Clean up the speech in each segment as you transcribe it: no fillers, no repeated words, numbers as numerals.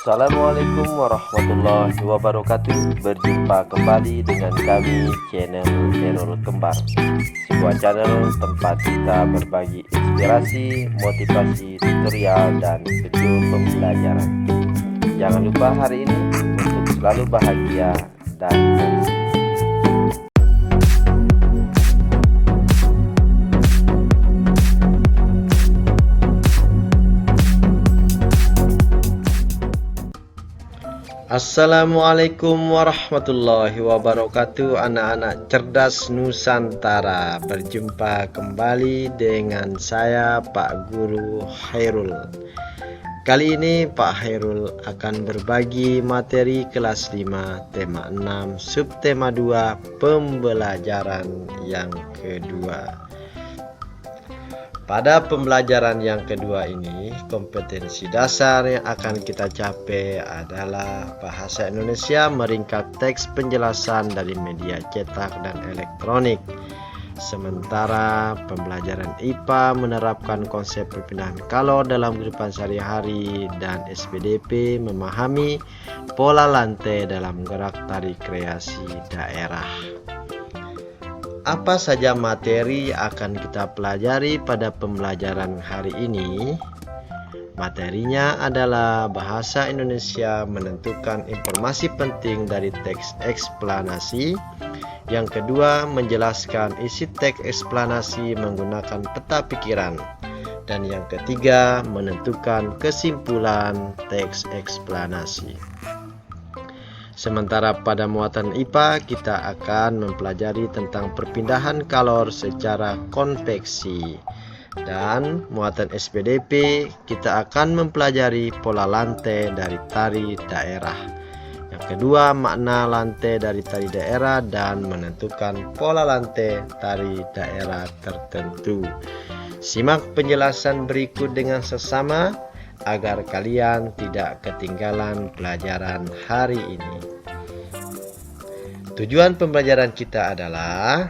Assalamualaikum warahmatullahi wabarakatuh. Berjumpa kembali dengan kami, channel Khairul Kembar, sebuah channel tempat kita berbagi inspirasi, motivasi, tutorial, dan video pembelajaran. Jangan lupa hari ini untuk selalu bahagia dan bersih. Assalamualaikum warahmatullahi wabarakatuh, anak-anak cerdas Nusantara. Berjumpa kembali dengan saya, Pak Guru Khairul. Kali ini Pak Khairul akan berbagi materi kelas 5 tema 6 subtema 2 pembelajaran yang kedua. Pada pembelajaran yang kedua ini, kompetensi dasar yang akan kita capai adalah bahasa Indonesia meringkas teks penjelasan dari media cetak dan elektronik. Sementara pembelajaran IPA menerapkan konsep perpindahan kalor dalam kehidupan sehari-hari, dan SPDP memahami pola lantai dalam gerak tarik kreasi daerah. Apa saja materi yang akan kita pelajari pada pembelajaran hari ini? Materinya adalah bahasa Indonesia menentukan informasi penting dari teks eksplanasi. Yang kedua, menjelaskan isi teks eksplanasi menggunakan peta pikiran. Dan yang ketiga, menentukan kesimpulan teks eksplanasi. Sementara pada muatan IPA kita akan mempelajari tentang perpindahan kalor secara konveksi, dan muatan SPDP kita akan mempelajari pola lantai dari tari daerah. Yang kedua, makna lantai dari tari daerah dan menentukan pola lantai tari daerah tertentu. Simak penjelasan berikut dengan sesama agar kalian tidak ketinggalan pelajaran hari ini. Tujuan pembelajaran kita adalah,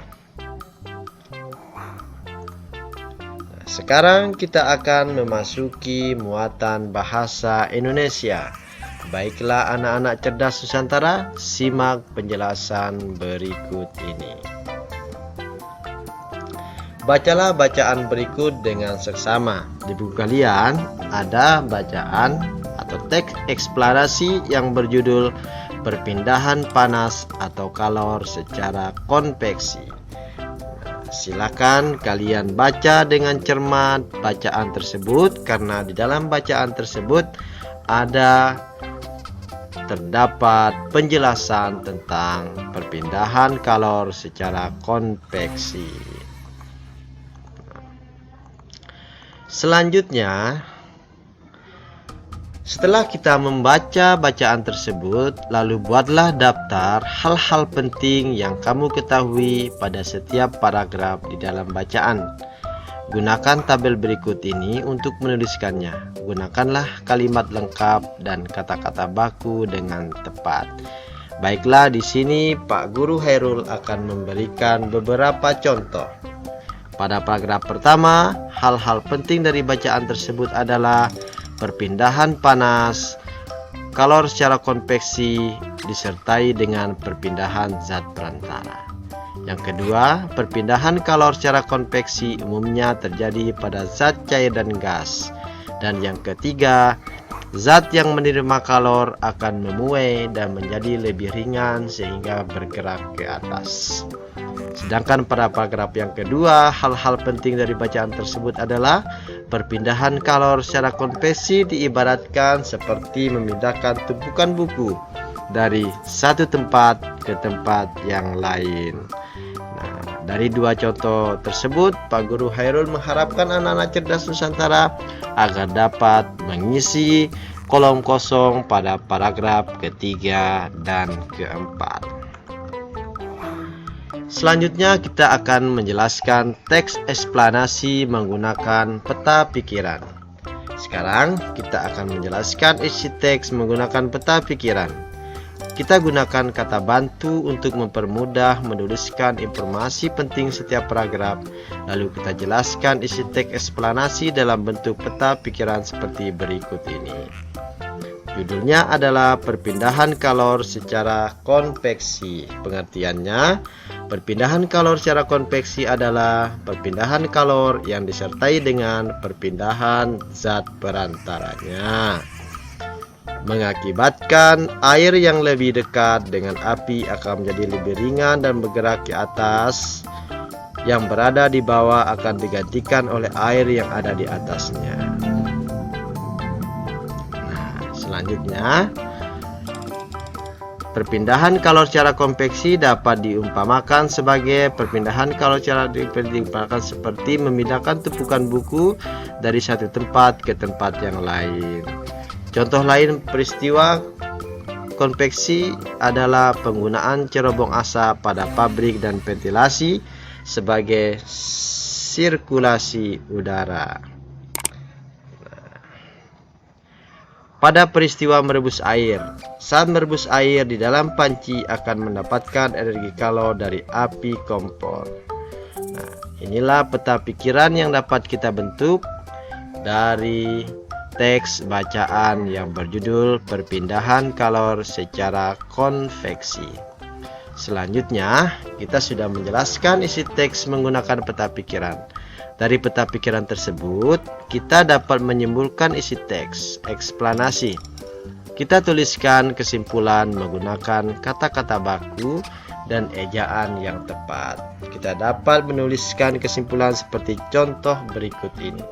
sekarang kita akan memasuki muatan bahasa Indonesia. Baiklah anak-anak cerdas Nusantara, simak penjelasan berikut ini. Bacalah bacaan berikut dengan seksama. Di buku kalian ada bacaan atau teks eksplanasi yang berjudul perpindahan panas atau kalor secara konveksi. Silakan kalian baca dengan cermat bacaan tersebut, karena di dalam bacaan tersebut terdapat penjelasan tentang perpindahan kalor secara konveksi. Selanjutnya, setelah kita membaca bacaan tersebut, lalu buatlah daftar hal-hal penting yang kamu ketahui pada setiap paragraf di dalam bacaan. Gunakan tabel berikut ini untuk menuliskannya. Gunakanlah kalimat lengkap dan kata-kata baku dengan tepat. Baiklah, di sini Pak Guru Khairul akan memberikan beberapa contoh. Pada paragraf pertama, hal-hal penting dari bacaan tersebut adalah perpindahan panas, kalor secara konveksi disertai dengan perpindahan zat perantara. Yang kedua, perpindahan kalor secara konveksi umumnya terjadi pada zat cair dan gas. Dan yang ketiga, zat yang menerima kalor akan memuai dan menjadi lebih ringan sehingga bergerak ke atas. Sedangkan pada paragraf yang kedua, hal-hal penting dari bacaan tersebut adalah perpindahan kalor secara konveksi diibaratkan seperti memindahkan tumpukan buku dari satu tempat ke tempat yang lain. Nah, dari dua contoh tersebut, Pak Guru Khairul mengharapkan anak-anak cerdas Nusantara agar dapat mengisi kolom kosong pada paragraf ketiga dan keempat. Selanjutnya kita akan menjelaskan teks eksplanasi menggunakan peta pikiran. Sekarang kita akan menjelaskan isi teks menggunakan peta pikiran. Kita gunakan kata bantu untuk mempermudah menuliskan informasi penting setiap paragraf. Lalu kita jelaskan isi teks eksplanasi dalam bentuk peta pikiran seperti berikut ini. Judulnya adalah perpindahan kalor secara konveksi. Pengertiannya, perpindahan kalor secara konveksi adalah perpindahan kalor yang disertai dengan perpindahan zat perantaranya. Mengakibatkan air yang lebih dekat dengan api akan menjadi lebih ringan dan bergerak ke atas. Yang berada di bawah akan digantikan oleh air yang ada di atasnya. Selanjutnya, perpindahan kalor secara konveksi dapat diumpamakan sebagai perpindahan kalor secara diumpamakan seperti memindahkan tumpukan buku dari satu tempat ke tempat yang lain. Contoh lain peristiwa konveksi adalah penggunaan cerobong asap pada pabrik dan ventilasi sebagai sirkulasi udara. Pada peristiwa merebus air, saat merebus air di dalam panci akan mendapatkan energi kalor dari api kompor. Nah, inilah peta pikiran yang dapat kita bentuk dari teks bacaan yang berjudul perpindahan kalor secara konveksi. Selanjutnya, kita sudah menjelaskan isi teks menggunakan peta pikiran. Dari peta pikiran tersebut, kita dapat menyimpulkan isi teks, eksplanasi. Kita tuliskan kesimpulan menggunakan kata-kata baku dan ejaan yang tepat. Kita dapat menuliskan kesimpulan seperti contoh berikut ini.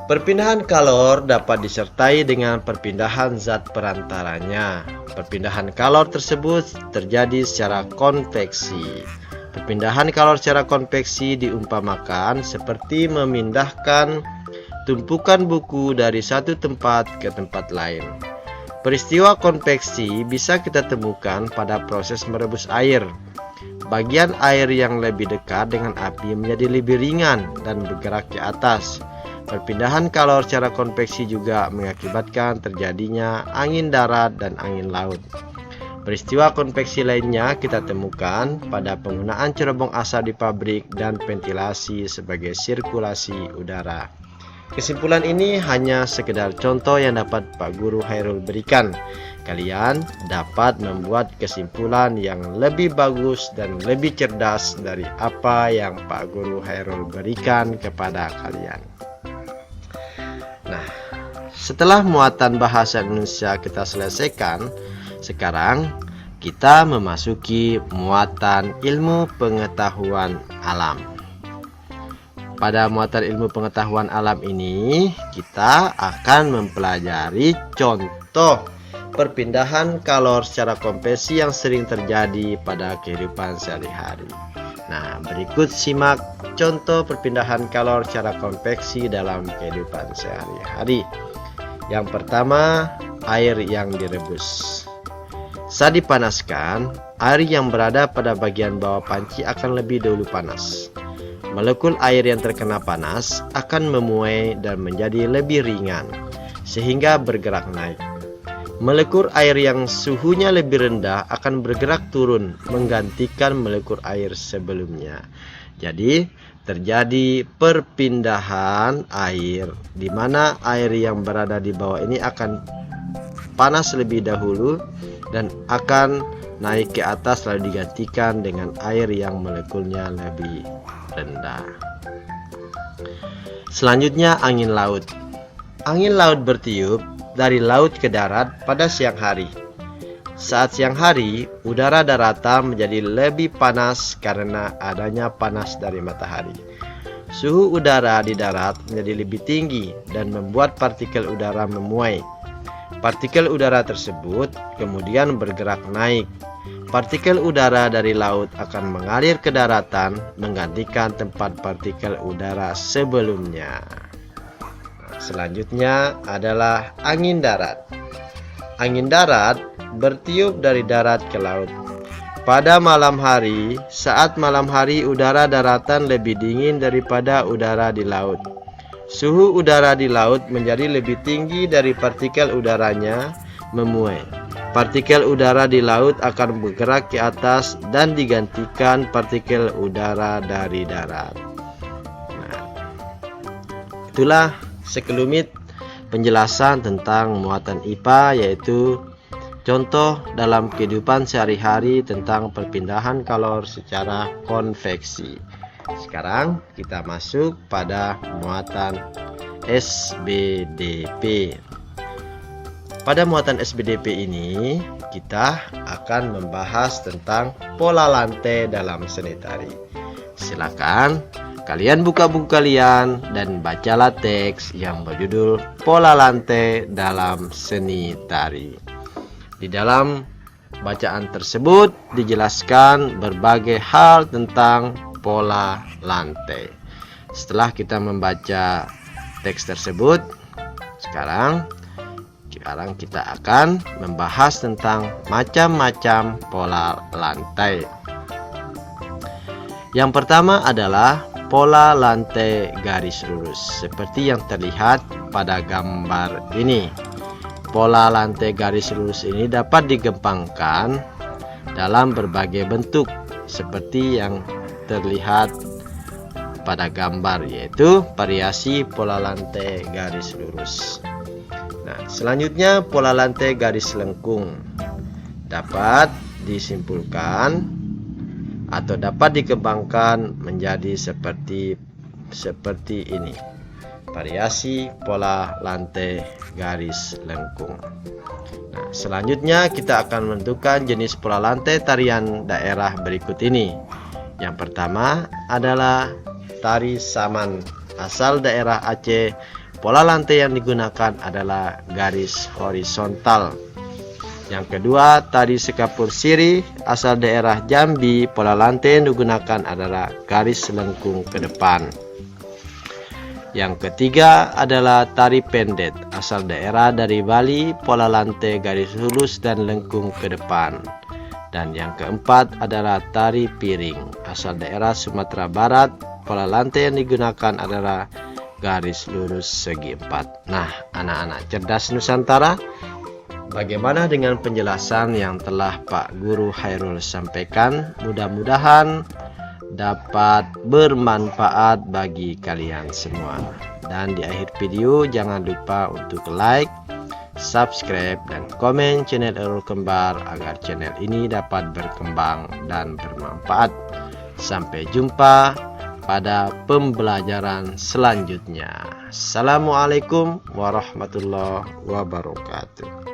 Perpindahan kalor dapat disertai dengan perpindahan zat perantaranya. Perpindahan kalor tersebut terjadi secara konveksi. Perpindahan kalor secara konveksi diumpamakan seperti memindahkan tumpukan buku dari satu tempat ke tempat lain. Peristiwa konveksi bisa kita temukan pada proses merebus air. Bagian air yang lebih dekat dengan api menjadi lebih ringan dan bergerak ke atas. Perpindahan kalor secara konveksi juga mengakibatkan terjadinya angin darat dan angin laut. Peristiwa konveksi lainnya kita temukan pada penggunaan cerobong asap di pabrik dan ventilasi sebagai sirkulasi udara. Kesimpulan ini hanya sekedar contoh yang dapat Pak Guru Hairul berikan. Kalian dapat membuat kesimpulan yang lebih bagus dan lebih cerdas dari apa yang Pak Guru Hairul berikan kepada kalian. Nah, setelah muatan bahasa Indonesia kita selesaikan, sekarang kita memasuki muatan ilmu pengetahuan alam. Pada muatan ilmu pengetahuan alam ini, kita akan mempelajari contoh perpindahan kalor secara konveksi yang sering terjadi pada kehidupan sehari-hari. Nah, berikut simak contoh perpindahan kalor secara konveksi dalam kehidupan sehari-hari. Yang pertama, air yang direbus. Saat dipanaskan, air yang berada pada bagian bawah panci akan lebih dahulu panas. Molekul air yang terkena panas akan memuai dan menjadi lebih ringan, sehingga bergerak naik. Molekul air yang suhunya lebih rendah akan bergerak turun, menggantikan molekul air sebelumnya. Jadi, terjadi perpindahan air, di mana air yang berada di bawah ini akan panas lebih dahulu dan akan naik ke atas lalu digantikan dengan air yang molekulnya lebih rendah. Selanjutnya, angin laut. Angin laut bertiup dari laut ke darat pada siang hari. Saat siang hari, udara daratan menjadi lebih panas karena adanya panas dari matahari. Suhu udara di darat menjadi lebih tinggi dan membuat partikel udara memuai. Partikel udara tersebut kemudian bergerak naik. Partikel udara dari laut akan mengalir ke daratan, menggantikan tempat partikel udara sebelumnya. Selanjutnya adalah angin darat. Angin darat bertiup dari darat ke laut. Pada malam hari, saat malam hari udara daratan lebih dingin daripada udara di laut. Suhu udara di laut menjadi lebih tinggi dari partikel udaranya memuai. Partikel udara di laut akan bergerak ke atas dan digantikan partikel udara dari darat. Nah, itulah sekelumit penjelasan tentang muatan IPA, yaitu contoh dalam kehidupan sehari-hari tentang perpindahan kalor secara konveksi. Sekarang kita masuk pada muatan SBDP. Pada muatan SBDP ini kita akan membahas tentang pola lantai dalam seni tari. Silakan kalian buka buku kalian dan bacalah teks yang berjudul Pola Lantai dalam Seni Tari. Di dalam bacaan tersebut dijelaskan berbagai hal tentang pola lantai. Setelah kita membaca teks tersebut, sekarang kita akan membahas tentang macam-macam pola lantai. Yang pertama adalah pola lantai garis lurus, seperti yang terlihat pada gambar ini. Pola lantai garis lurus ini dapat digempangkan dalam berbagai bentuk, seperti yang terlihat pada gambar, yaitu variasi pola lantai garis lurus. Nah, selanjutnya pola lantai garis lengkung dapat disimpulkan atau dapat dikembangkan menjadi seperti ini. Variasi pola lantai garis lengkung. Nah, selanjutnya kita akan menentukan jenis pola lantai tarian daerah berikut ini. Yang pertama adalah tari saman asal daerah Aceh. Pola lantai yang digunakan adalah garis horizontal. Yang kedua, tari sekapur sirih asal daerah Jambi. Pola lantai yang digunakan adalah garis lengkung ke depan. Yang ketiga adalah tari pendet asal daerah dari Bali. Pola lantai garis lurus dan lengkung ke depan. Dan yang keempat adalah tari piring asal daerah Sumatera Barat. Pola lantai yang digunakan adalah garis lurus segi empat. Nah, anak-anak cerdas Nusantara, bagaimana dengan penjelasan yang telah Pak Guru Hairul sampaikan? Mudah-mudahan dapat bermanfaat bagi kalian semua. Dan di akhir video jangan lupa untuk like, subscribe, dan komen channel Errol Kembar agar channel ini dapat berkembang dan bermanfaat. Sampai jumpa pada pembelajaran selanjutnya. Assalamualaikum warahmatullahi wabarakatuh.